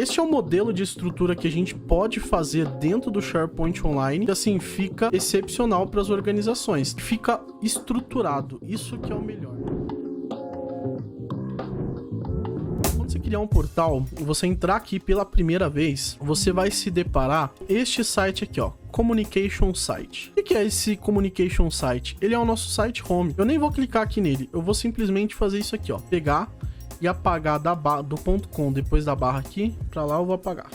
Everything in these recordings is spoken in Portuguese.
Este é o modelo de estrutura que a gente pode fazer dentro do SharePoint Online, que assim fica excepcional para as organizações. Fica estruturado, isso que é o melhor. Quando você criar um portal e você entrar aqui pela primeira vez, você vai se deparar este site aqui, ó. Communication Site. O que é esse Communication Site? Ele é o nosso site home. Eu nem vou clicar aqui nele, eu vou simplesmente fazer isso aqui, ó. Pegar e apagar do .com depois da barra aqui, pra lá eu vou apagar.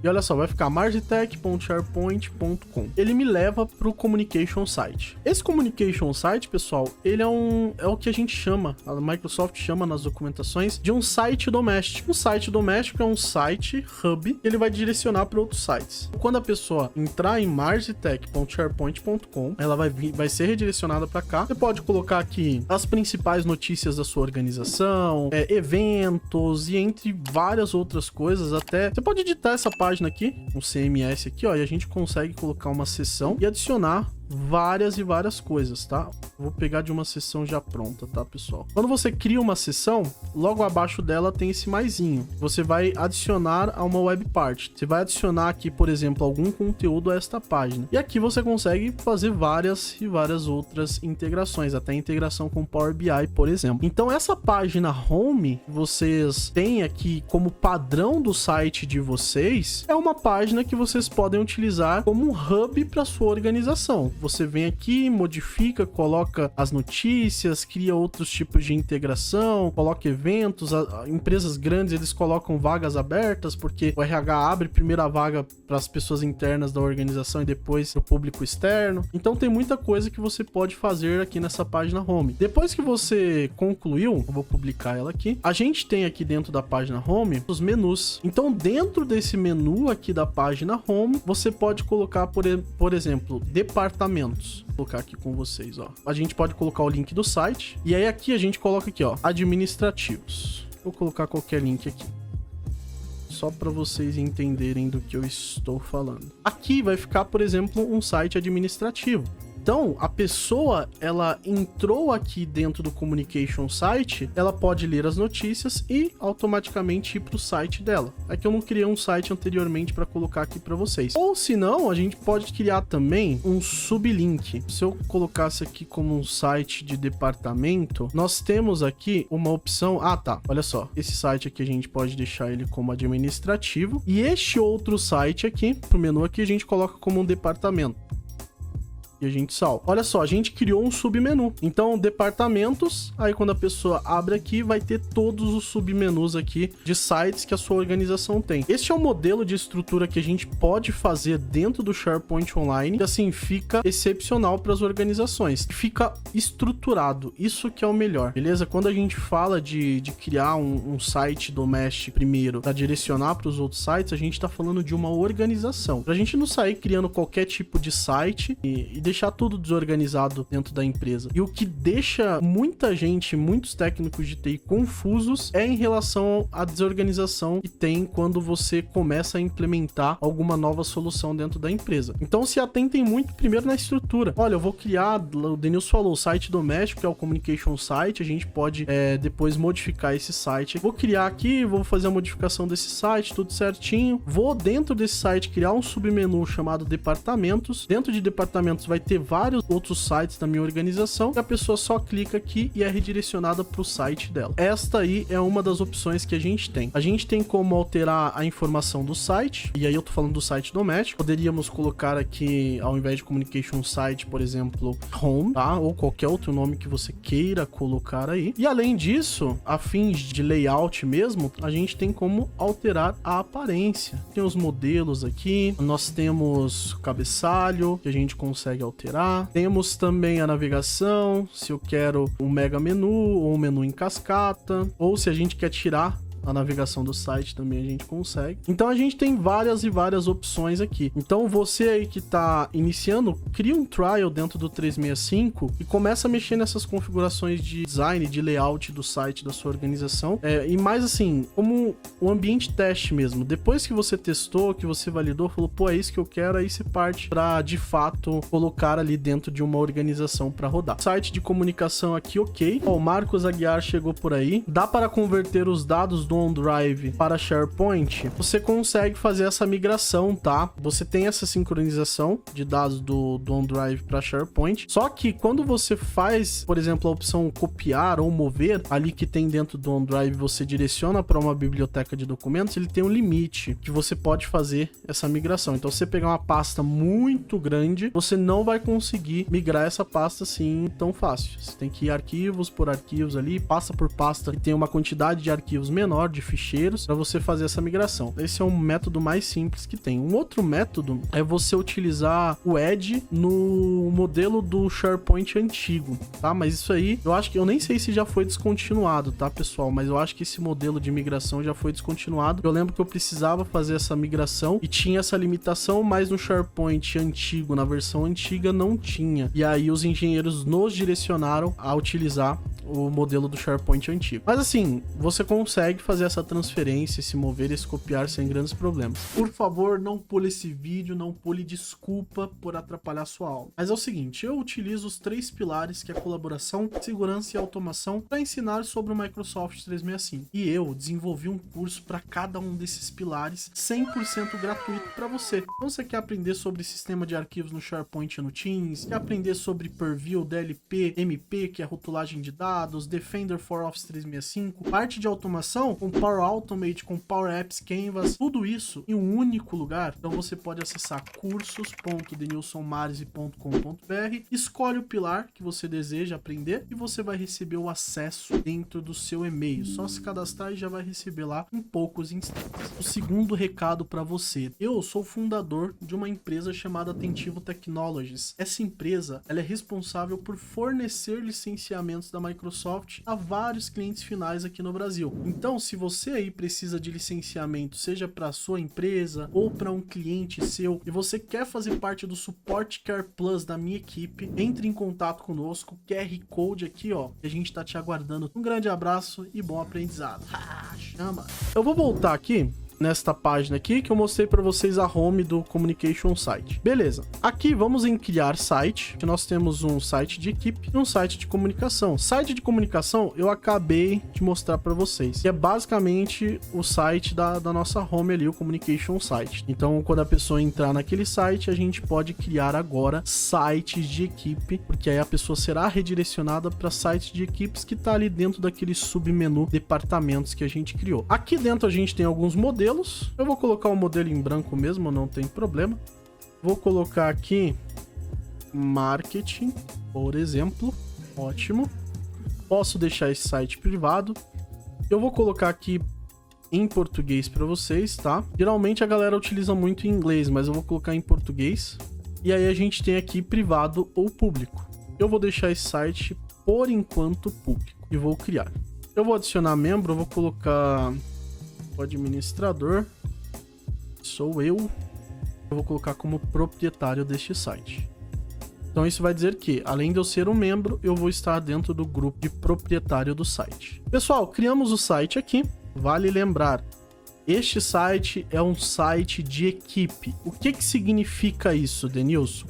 E olha só, vai ficar margitech.sharepoint.com. Ele me leva para o Communication Site. Esse Communication Site, pessoal, ele é o que a gente chama, a Microsoft chama nas documentações, de um site doméstico. Um site doméstico é um site hub que ele vai direcionar para outros sites. Quando a pessoa entrar em margitech.sharepoint.com, ela vai ser redirecionada para cá. Você pode colocar aqui as principais notícias da sua organização, eventos e entre várias outras coisas. Até você pode editar essa página aqui, um CMS aqui, ó, e a gente consegue colocar uma seção e adicionar várias e várias coisas, tá? Vou pegar de uma seção já pronta, tá, pessoal? Quando você cria uma seção, logo abaixo dela tem esse maisinho. Você vai adicionar a uma web part. Você vai adicionar aqui, por exemplo, algum conteúdo a esta página. E aqui você consegue fazer várias e várias outras integrações, até integração com Power BI, por exemplo. Então, essa página home, vocês têm aqui como padrão do site de vocês, é uma página que vocês podem utilizar como um hub para sua organização. Você vem aqui, modifica, coloca as notícias, cria outros tipos de integração, coloca eventos. Empresas grandes, eles colocam vagas abertas, porque o RH abre primeiro a vaga para as pessoas internas da organização e depois para o público externo. Então tem muita coisa que você pode fazer aqui nessa página home. Depois que você concluiu, eu vou publicar ela aqui, a gente tem aqui dentro da página home os menus. Então dentro desse menu aqui da página home, você pode colocar, por exemplo, departamentos. Vou colocar aqui com vocês, ó. A gente pode colocar o link do site e aí aqui a gente coloca aqui, ó, administrativos. Vou colocar qualquer link aqui, só para vocês entenderem do que eu estou falando. Aqui vai ficar, por exemplo, um site administrativo. Então, a pessoa, ela entrou aqui dentro do Communication Site, ela pode ler as notícias e automaticamente ir para o site dela. É que eu não criei um site anteriormente para colocar aqui para vocês. Ou se não, a gente pode criar também um sublink. Se eu colocasse aqui como um site de departamento, nós temos aqui uma opção... Ah, tá. Olha só. Esse site aqui a gente pode deixar ele como administrativo. E este outro site aqui, pro menu aqui, a gente coloca como um departamento. E a gente salva. Olha só, a gente criou um submenu. Então, departamentos, aí quando a pessoa abre aqui, vai ter todos os submenus aqui de sites que a sua organização tem. Este é o modelo de estrutura que a gente pode fazer dentro do SharePoint Online, que assim fica excepcional para as organizações. Fica estruturado, isso que é o melhor, beleza? Quando a gente fala de criar um site doméstico primeiro para direcionar para os outros sites, a gente está falando de uma organização. Pra gente não sair criando qualquer tipo de site e deixar tudo desorganizado dentro da empresa. E o que deixa muita gente, muitos técnicos de TI confusos é em relação à desorganização que tem quando você começa a implementar alguma nova solução dentro da empresa. Então se atentem muito primeiro na estrutura. Olha, eu vou criar, o Denilson falou, o site doméstico, que é o Communication Site, a gente pode depois modificar esse site. Vou criar aqui, vou fazer a modificação desse site, tudo certinho. Vou dentro desse site criar um submenu chamado departamentos. Dentro de departamentos vai ter vários outros sites da minha organização e a pessoa só clica aqui e é redirecionada para o site dela. Esta aí é uma das opções que a gente tem. A gente tem como alterar a informação do site, e aí eu tô falando do site doméstico. Poderíamos colocar aqui, ao invés de Communication Site, por exemplo, Home, tá? Ou qualquer outro nome que você queira colocar aí. E além disso, a fins de layout mesmo, a gente tem como alterar a aparência. Tem os modelos aqui, nós temos o cabeçalho, que a gente consegue alterar. Temos também a navegação, se eu quero um mega menu ou um menu em cascata, ou se a gente quer tirar a navegação do site também a gente consegue. Então a gente tem várias e várias opções aqui. Então você aí que tá iniciando, cria um trial dentro do 365 e começa a mexer nessas configurações de design, de layout do site da sua organização. E mais assim, como um ambiente teste mesmo. Depois que você testou, que você validou, falou, pô, é isso que eu quero, aí você parte para de fato colocar ali dentro de uma organização para rodar. Site de comunicação aqui, ok. Ó, o Marcos Aguiar chegou por aí. Dá para converter os dados do OneDrive para SharePoint, você consegue fazer essa migração, tá? Você tem essa sincronização de dados do OneDrive para SharePoint, só que quando você faz, por exemplo, a opção copiar ou mover, ali que tem dentro do OneDrive, você direciona para uma biblioteca de documentos, ele tem um limite que você pode fazer essa migração. Então, se você pegar uma pasta muito grande, você não vai conseguir migrar essa pasta assim tão fácil. Você tem que ir arquivos por arquivos ali, pasta por pasta, que tem uma quantidade de arquivos menor, de ficheiros, para você fazer essa migração. Esse é um método mais simples que tem. Um outro método é você utilizar o Edge no modelo do SharePoint antigo, tá? Mas isso aí, eu nem sei se já foi descontinuado, tá, pessoal? Mas eu acho que esse modelo de migração já foi descontinuado. Eu lembro que eu precisava fazer essa migração e tinha essa limitação, mas no SharePoint antigo, na versão antiga, não tinha. E aí os engenheiros nos direcionaram a utilizar o modelo do SharePoint antigo. Mas assim, você consegue fazer essa transferência, se mover e se copiar sem grandes problemas. Por favor, não pule esse vídeo, não pule, desculpa por atrapalhar sua aula. Mas é o seguinte, eu utilizo os 3 pilares, que é colaboração, segurança e automação, para ensinar sobre o Microsoft 365. E eu desenvolvi um curso para cada um desses pilares, 100% gratuito para você. Então você quer aprender sobre sistema de arquivos no SharePoint e no Teams, quer aprender sobre Purview, DLP, MP, que é rotulagem de dados, Defender for Office 365, parte de automação com Power Automate, com Power Apps, Canvas, tudo isso em um único lugar. Então você pode acessar cursos.denilsonmarise.com.br, escolhe o pilar que você deseja aprender e você vai receber o acesso dentro do seu e-mail. Só se cadastrar e já vai receber lá em poucos instantes. O segundo recado para você: eu sou fundador de uma empresa chamada Atentivo Technologies. Essa empresa, ela é responsável por fornecer licenciamentos da Microsoft a vários clientes finais aqui no Brasil. Então, se você aí precisa de licenciamento, seja para sua empresa ou para um cliente seu, e você quer fazer parte do Support Care Plus da minha equipe, entre em contato conosco, QR Code aqui, ó, que a gente tá te aguardando. Um grande abraço e bom aprendizado. Chama! Eu vou voltar aqui nesta página aqui que eu mostrei para vocês a home do Communication Site. Beleza. Aqui vamos em criar site, que nós temos um site de equipe e um site de comunicação. Site de comunicação eu acabei de mostrar para vocês, que é basicamente o site da nossa home ali, o Communication Site. Então, quando a pessoa entrar naquele site, a gente pode criar agora sites de equipe, porque aí a pessoa será redirecionada para sites de equipes que tá ali dentro daquele submenu departamentos que a gente criou. Aqui dentro a gente tem alguns modelos. Eu vou colocar o modelo em branco mesmo, não tem problema. Vou colocar aqui marketing, por exemplo. Ótimo. Posso deixar esse site privado. Eu vou colocar aqui em português para vocês, tá? Geralmente a galera utiliza muito em inglês, mas eu vou colocar em português. E aí a gente tem aqui privado ou público. Eu vou deixar esse site por enquanto público e vou criar. Eu vou adicionar membro, eu vou colocar o administrador, sou eu vou colocar como proprietário deste site. Então isso vai dizer que, além de eu ser um membro, eu vou estar dentro do grupo de proprietário do site. Pessoal, criamos o site aqui. Vale lembrar, este site é um site de equipe. O que significa isso, Denilson?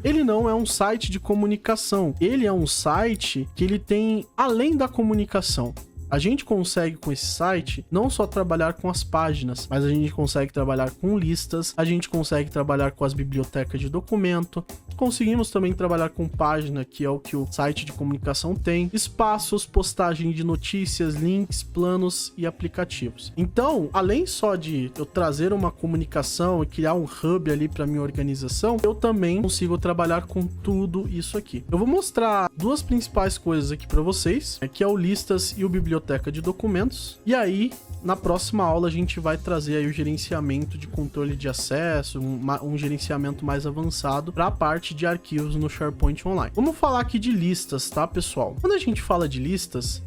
Ele não é um site de comunicação. Ele é um site que ele tem além da comunicação. A gente consegue com esse site não só trabalhar com as páginas, mas a gente consegue trabalhar com listas, a gente consegue trabalhar com as bibliotecas de documento, conseguimos também trabalhar com página, que é o que o site de comunicação tem, espaços, postagem de notícias, links, planos e aplicativos. Então, além só de eu trazer uma comunicação e criar um hub ali para minha organização, eu também consigo trabalhar com tudo isso aqui. Eu vou mostrar duas principais coisas aqui para vocês, que é o listas e o biblioteca de documentos. E aí, na próxima aula, a gente vai trazer aí o gerenciamento de controle de acesso, um gerenciamento mais avançado para a parte de arquivos no SharePoint Online. Vamos falar aqui de listas, tá, pessoal? Quando a gente fala de listas,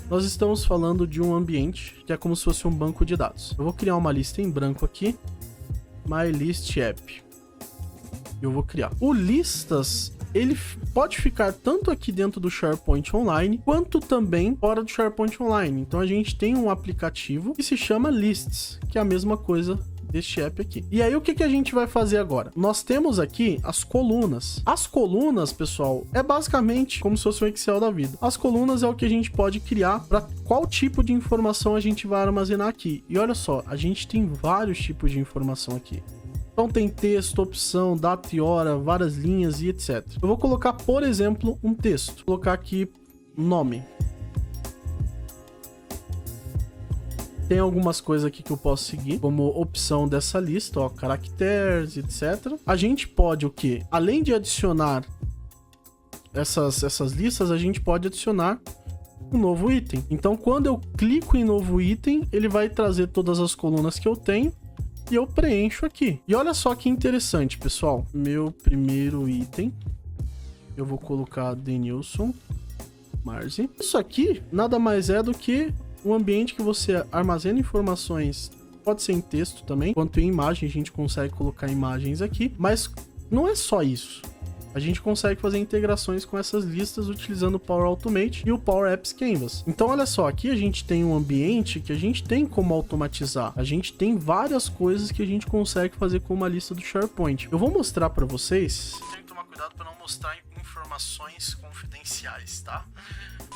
nós estamos falando de um ambiente que é como se fosse um banco de dados. Eu vou criar uma lista em branco aqui, My List App. Eu vou criar. O listas, ele pode ficar tanto aqui dentro do SharePoint Online, quanto também fora do SharePoint Online. Então a gente tem um aplicativo que se chama Lists, que é a mesma coisa deste app aqui. E aí, o que a gente vai fazer agora? Nós temos aqui as colunas. As colunas, pessoal, é basicamente como se fosse um Excel da vida. As colunas é o que a gente pode criar para qual tipo de informação a gente vai armazenar aqui. E olha só, a gente tem vários tipos de informação aqui. Então tem texto, opção, data e hora, várias linhas e etc. Eu vou colocar, por exemplo, um texto. Vou colocar aqui nome. Tem algumas coisas aqui que eu posso seguir, como opção dessa lista, ó, caracteres, etc. A gente pode o quê? Além de adicionar essas listas, a gente pode adicionar um novo item. Então, quando eu clico em novo item, ele vai trazer todas as colunas que eu tenho e eu preencho aqui. E olha só que interessante, pessoal. Meu primeiro item, eu vou colocar Denilson Marzi. Isso aqui nada mais é do que um ambiente que você armazena informações, pode ser em texto também, quanto em imagem, a gente consegue colocar imagens aqui, mas não é só isso. A gente consegue fazer integrações com essas listas utilizando o Power Automate e o Power Apps Canvas. Então, olha só, aqui a gente tem um ambiente que a gente tem como automatizar. A gente tem várias coisas que a gente consegue fazer com uma lista do SharePoint. Eu vou mostrar para vocês. Tem que tomar cuidado para não mostrar informações confidenciais, tá?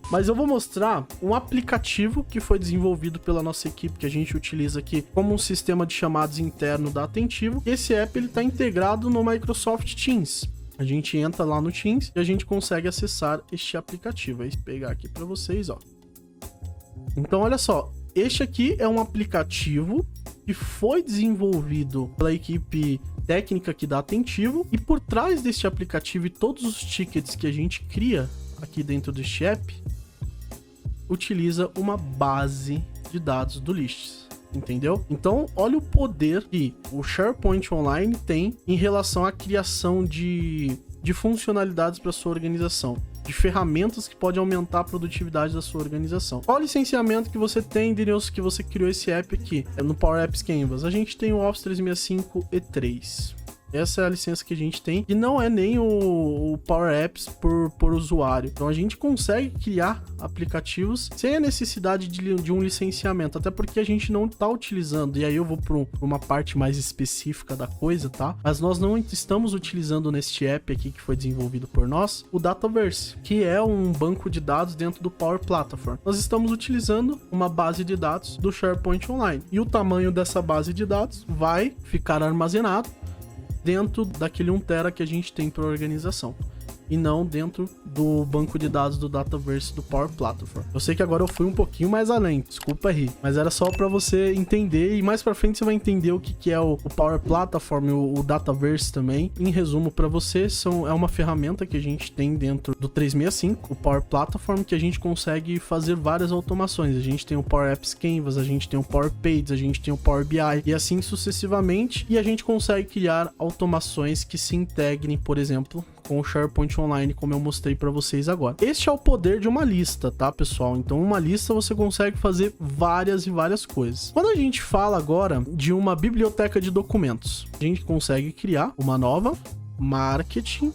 Mas eu vou mostrar um aplicativo que foi desenvolvido pela nossa equipe, que a gente utiliza aqui como um sistema de chamadas interno da Atentivo. Esse app ele está integrado no Microsoft Teams. A gente entra lá no Teams e a gente consegue acessar este aplicativo. Vou pegar aqui para vocês, ó. Então, olha só. Este aqui é um aplicativo que foi desenvolvido pela equipe técnica aqui da Atentivo. E por trás deste aplicativo e todos os tickets que a gente cria aqui dentro deste app, utiliza uma base de dados do Lists, entendeu? Então, olha o poder que o SharePoint Online tem em relação à criação de funcionalidades para sua organização, de ferramentas que podem aumentar a produtividade da sua organização. Qual o licenciamento que você tem, Denilson, que você criou esse app aqui? No Power Apps Canvas. A gente tem o Office 365 E3. Essa é a licença que a gente tem, e não é nem o Power Apps por usuário. Então a gente consegue criar aplicativos sem a necessidade de um licenciamento, até porque a gente não está utilizando, e aí eu vou para uma parte mais específica da coisa, tá? Mas nós não estamos utilizando neste app aqui que foi desenvolvido por nós, o Dataverse, que é um banco de dados dentro do Power Platform. Nós estamos utilizando uma base de dados do SharePoint Online, e o tamanho dessa base de dados vai ficar armazenado dentro daquele 1 TB que a gente tem para organização, e não dentro do banco de dados do Dataverse do Power Platform. Eu sei que agora eu fui um pouquinho mais além, desculpa aí, mas era só para você entender, e mais para frente você vai entender o que é o Power Platform, o Dataverse também. Em resumo para você, é uma ferramenta que a gente tem dentro do 365, o Power Platform, que a gente consegue fazer várias automações. A gente tem o Power Apps Canvas, a gente tem o Power Pages, a gente tem o Power BI e assim sucessivamente, e a gente consegue criar automações que se integrem, por exemplo, com o SharePoint Online, como eu mostrei para vocês agora. Este é o poder de uma lista, tá, pessoal? Então, uma lista você consegue fazer várias e várias coisas. Quando a gente fala agora de uma biblioteca de documentos, a gente consegue criar uma nova, marketing,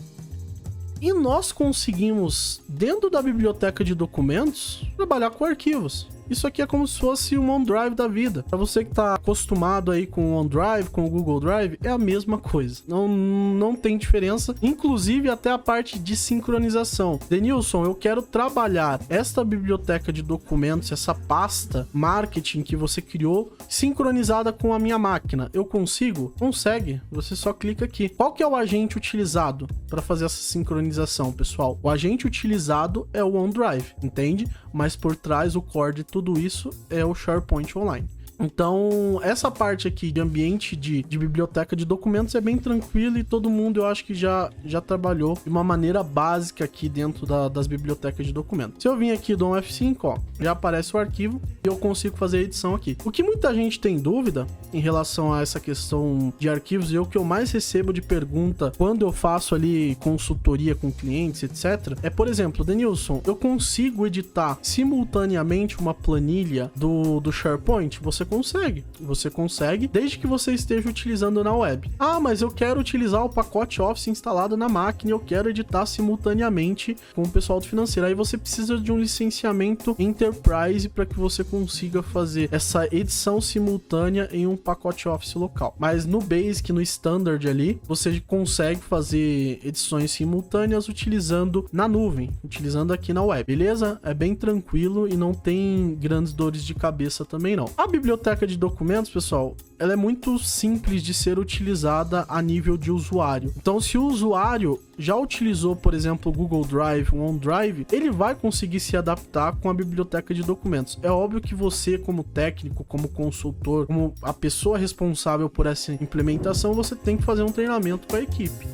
e nós conseguimos, dentro da biblioteca de documentos, trabalhar com arquivos. Isso aqui é como se fosse um OneDrive da vida. Para você que está acostumado aí com o OneDrive, com o Google Drive, é a mesma coisa. Não tem diferença. Inclusive até a parte de sincronização. Denilson, eu quero trabalhar esta biblioteca de documentos, essa pasta marketing que você criou, sincronizada com a minha máquina. Eu consigo? Consegue. Você só clica aqui. Qual que é o agente utilizado para fazer essa sincronização, pessoal? O agente utilizado é o OneDrive, entende? Mas por trás, o core de tudo isso é o SharePoint Online. Então, essa parte aqui de ambiente de biblioteca de documentos é bem tranquilo, e todo mundo eu acho que já trabalhou de uma maneira básica aqui dentro das bibliotecas de documentos. Se eu vim aqui do F5, ó, já aparece o arquivo e eu consigo fazer a edição aqui. O que muita gente tem dúvida em relação a essa questão de arquivos, e o que eu mais recebo de pergunta quando eu faço ali consultoria com clientes, etc., é, por exemplo, Denilson, eu consigo editar simultaneamente uma planilha do SharePoint? Você consegue. Você consegue desde que você esteja utilizando na web. Ah, mas eu quero utilizar o pacote Office instalado na máquina e eu quero editar simultaneamente com o pessoal do financeiro. Aí você precisa de um licenciamento Enterprise para que você consiga fazer essa edição simultânea em um pacote Office local. Mas no Basic, no Standard ali, você consegue fazer edições simultâneas utilizando na nuvem, utilizando aqui na web, beleza? É bem tranquilo e não tem grandes dores de cabeça também não. A biblioteca de documentos, pessoal, ela é muito simples de ser utilizada a nível de usuário. Então, se o usuário já utilizou, por exemplo, o Google Drive, o OneDrive, ele vai conseguir se adaptar com a biblioteca de documentos. É óbvio que você, como técnico, como consultor, como a pessoa responsável por essa implementação, você tem que fazer um treinamento com a equipe,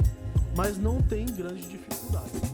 mas não tem grande dificuldade.